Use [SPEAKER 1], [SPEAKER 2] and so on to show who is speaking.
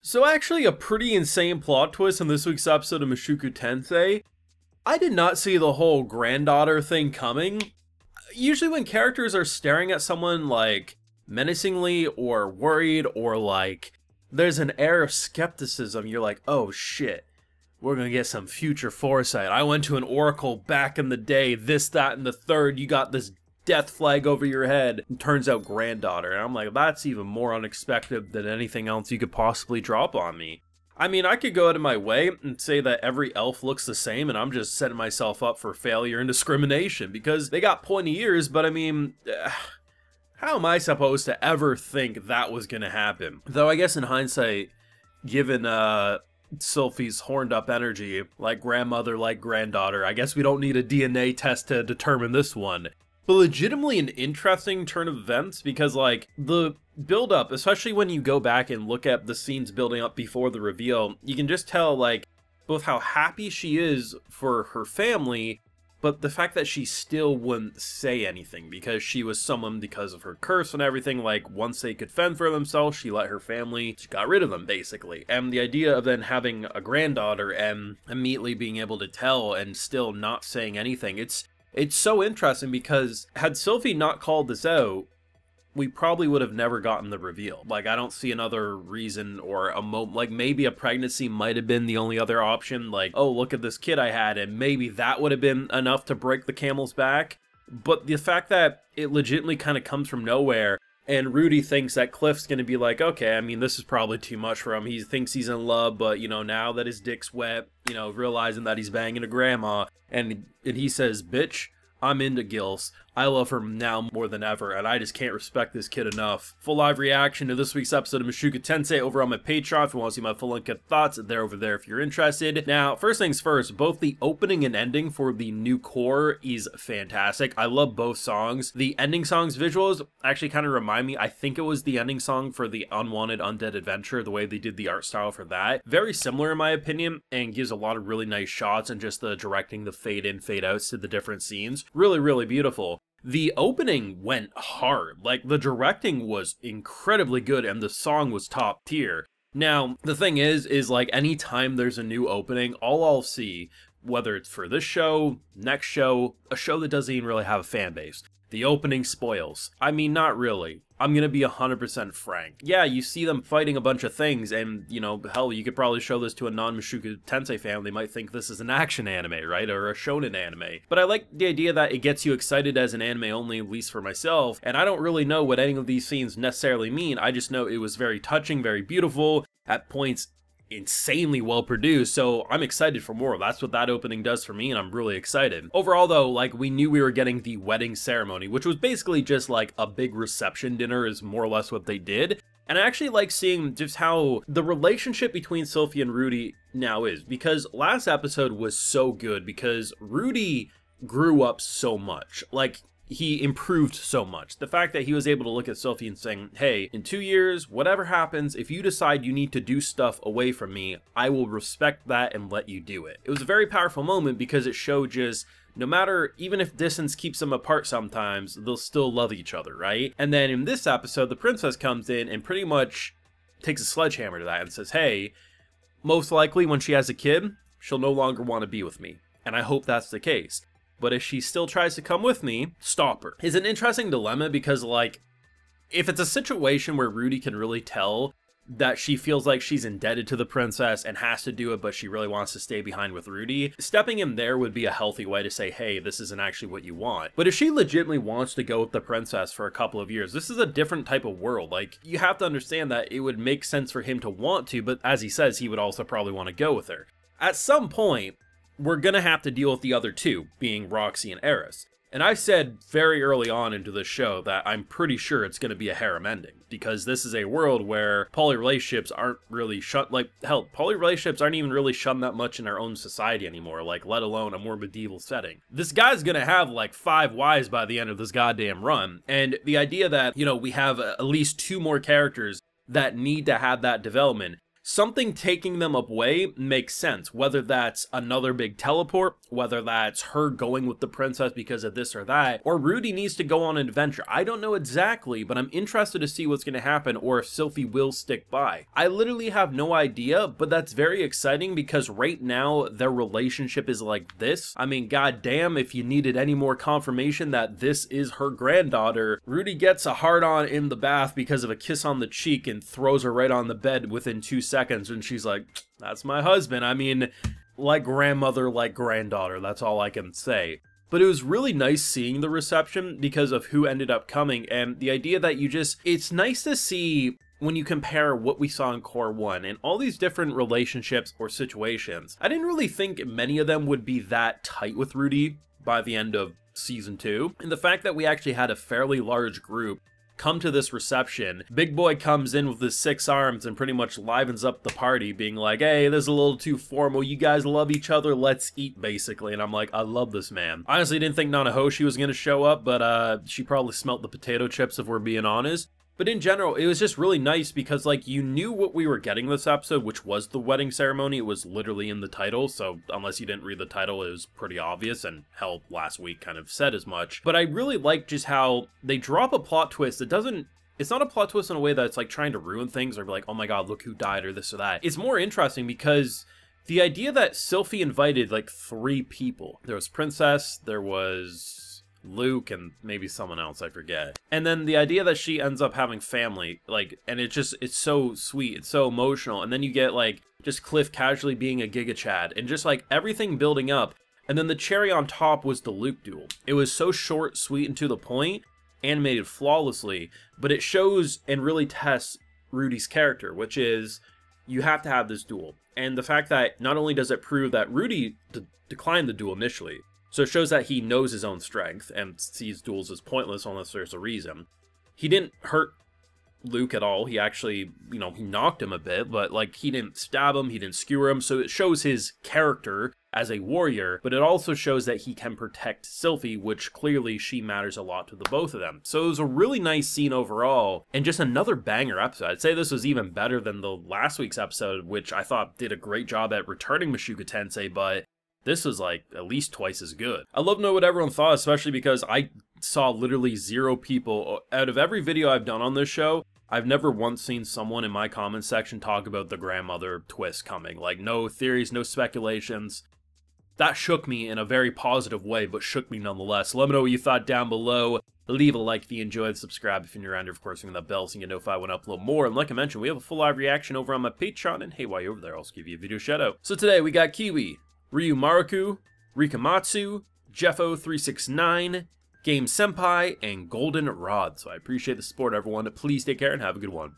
[SPEAKER 1] So actually a pretty insane plot twist in this week's episode of Mushoku Tensei. I did not see the whole granddaughter thing coming. Usually when characters are staring at someone like menacingly or worried or like there's an air of skepticism, you're like, oh shit, we're gonna get some future foresight. I went to an oracle back in the day, this, that, and the third, you got this death flag over your head, and turns out granddaughter. And I'm like, that's even more unexpected than anything else you could possibly drop on me. I mean, I could go out of my way and say that every elf looks the same, and I'm just setting myself up for failure and discrimination, because they got pointy ears, but I mean, how am I supposed to ever think that was gonna happen? Though I guess in hindsight, given Sylphie's horned up energy, like grandmother, like granddaughter, I guess we don't need a DNA test to determine this one. But legitimately an interesting turn of events, because like the build up, especially when you go back and look at the scenes building up before the reveal, you can just tell like both how happy she is for her family, but the fact that she still wouldn't say anything because she was summoned because of her curse and everything. Like once they could fend for themselves, she let her family, she got rid of them basically. And the idea of then having a granddaughter and immediately being able to tell and still not saying anything, it's so interesting, because had Sylphie not called this out, we probably would have never gotten the reveal. Like, I don't see another reason or like maybe a pregnancy might have been the only other option. Like, oh, look at this kid I had, and maybe that would have been enough to break the camel's back. But the fact that it legitimately kind of comes from nowhere, and Rudy thinks that Cliff's going to be like, okay, I mean, this is probably too much for him. He thinks he's in love, but, you know, now that his dick's wet, you know, realizing that he's banging a grandma, and he says, bitch, I'm into Gills. I love her now more than ever, and I just can't respect this kid enough. Full live reaction to this week's episode of Mushoku Tensei over on my Patreon. If you want to see my full uncut thoughts, they're over there if you're interested. Now, first things first, both the opening and ending for the new core is fantastic. I love both songs. The ending song's visuals actually kind of remind me, I think it was the ending song for the Unwanted Undead Adventure, the way they did the art style for that. Very similar in my opinion, and gives a lot of really nice shots, and just the directing, the fade in, fade outs to the different scenes. Really, really beautiful. The opening went hard. Like, the directing was incredibly good and the song was top tier. Now, the thing is like anytime there's a new opening, all I'll see, whether it's for this show, next show, a show that doesn't even really have a fan base, the opening spoils. I mean, not really. I'm gonna be 100% frank. Yeah, you see them fighting a bunch of things, and, you know, hell, you could probably show this to a non-Mushoku Tensei fan. They might think this is an action anime, right? Or a shonen anime. But I like the idea that it gets you excited as an anime only, at least for myself, and I don't really know what any of these scenes necessarily mean. I just know it was very touching, very beautiful, at points insanely well produced, so I'm excited for more. That's what that opening does for me, and I'm really excited. Overall though, like, we knew we were getting the wedding ceremony, which was basically just like a big reception dinner is more or less what they did. And I actually like seeing just how the relationship between Sylphie and Rudy now is, because last episode was so good because Rudy grew up so much. Like, he improved so much. The fact that he was able to look at Sylphie and saying, hey, in 2 years, whatever happens, if you decide you need to do stuff away from me, I will respect that and let you do it. It was a very powerful moment because it showed just, no matter, even if distance keeps them apart sometimes, they'll still love each other, right? And then in this episode, the princess comes in and pretty much takes a sledgehammer to that and says, hey, most likely when she has a kid, she'll no longer want to be with me. And I hope that's the case. But if she still tries to come with me, stop her. It's an interesting dilemma because, like, if it's a situation where Rudy can really tell that she feels like she's indebted to the princess and has to do it, but she really wants to stay behind with Rudy, stepping in there would be a healthy way to say, hey, this isn't actually what you want. But if she legitimately wants to go with the princess for a couple of years, this is a different type of world. Like, you have to understand that it would make sense for him to want to, but as he says, he would also probably want to go with her. At some point, we're gonna have to deal with the other two, being Roxy and Eris. And I said very early on into the show that I'm pretty sure it's gonna be a harem ending, because this is a world where poly relationships aren't really like, hell, poly relationships aren't even really shunned that much in our own society anymore, like, let alone a more medieval setting. This guy's gonna have like 5 wives by the end of this goddamn run, and the idea that, you know, we have at least 2 more characters that need to have that development something taking them away makes sense, whether that's another big teleport, whether that's her going with the princess because of this or that, or Rudy needs to go on an adventure. I don't know exactly, but I'm interested to see what's going to happen, or if Sylphie will stick by. I literally have no idea, but that's very exciting because right now their relationship is like this. I mean, goddamn, if you needed any more confirmation that this is her granddaughter, Rudy gets a hard-on in the bath because of a kiss on the cheek and throws her right on the bed within 2 seconds, and she's like, that's my husband. I mean, like grandmother, like granddaughter, that's all I can say. But it was really nice seeing the reception because of who ended up coming, and the idea that it's nice to see when you compare what we saw in Core 1 and all these different relationships or situations. I didn't really think many of them would be that tight with Rudy by the end of Season 2, and the fact that we actually had a fairly large group come to this reception. Big Boy comes in with his 6 arms and pretty much livens up the party, being like, hey, this is a little too formal, you guys love each other, let's eat, basically. And I'm like, I love this man. I honestly didn't think Nanahoshi was going to show up, but she probably smelt the potato chips if we're being honest. But in general, it was just really nice because, like, you knew what we were getting this episode, which was the wedding ceremony. It was literally in the title, so unless you didn't read the title, it was pretty obvious, and hell, last week kind of said as much. But I really like just how they drop a plot twist that doesn't... It's not a plot twist in a way that's, like, trying to ruin things or be like, oh my god, look who died, or this or that. It's more interesting because the idea that Sylphie invited, like, 3 people. There was Princess, there was Luke, and maybe someone else, I forget. And then the idea that she ends up having family, like, and it's so sweet, it's so emotional, and then you get, like, just Cliff casually being a Giga Chad, and just, like, everything building up, and then the cherry on top was the Luke duel. It was so short, sweet, and to the point, animated flawlessly, but it shows and really tests Rudy's character, which is, you have to have this duel. And the fact that not only does it prove that Rudy declined the duel initially, so it shows that he knows his own strength and sees duels as pointless unless there's a reason. He didn't hurt Luke at all. He actually, you know, he knocked him a bit, but, like, he didn't stab him, he didn't skewer him, so it shows his character as a warrior, but it also shows that he can protect Sylphie, which clearly she matters a lot to the both of them. So it was a really nice scene overall, and just another banger episode. I'd say this was even better than the last week's episode, which I thought did a great job at returning Meshuggah Tensei, but this was, like, at least twice as good. I'd love to know what everyone thought, especially because I saw literally 0 people. Out of every video I've done on this show, I've never once seen someone in my comment section talk about the grandmother twist coming. Like, no theories, no speculations. That shook me in a very positive way, but shook me nonetheless. Let me know what you thought down below. Leave a like if you enjoyed, subscribe if you're new around here, of course, ring that bell so you get notified when I upload more. And like I mentioned, we have a full live reaction over on my Patreon, and hey, while you're over there, I'll also give you a video shout out. So today we got Kiwi, Ryu Maruku, Rikamatsu, Jeffo369, Game Senpai, and Golden Rod. So I appreciate the support, everyone. Please take care and have a good one.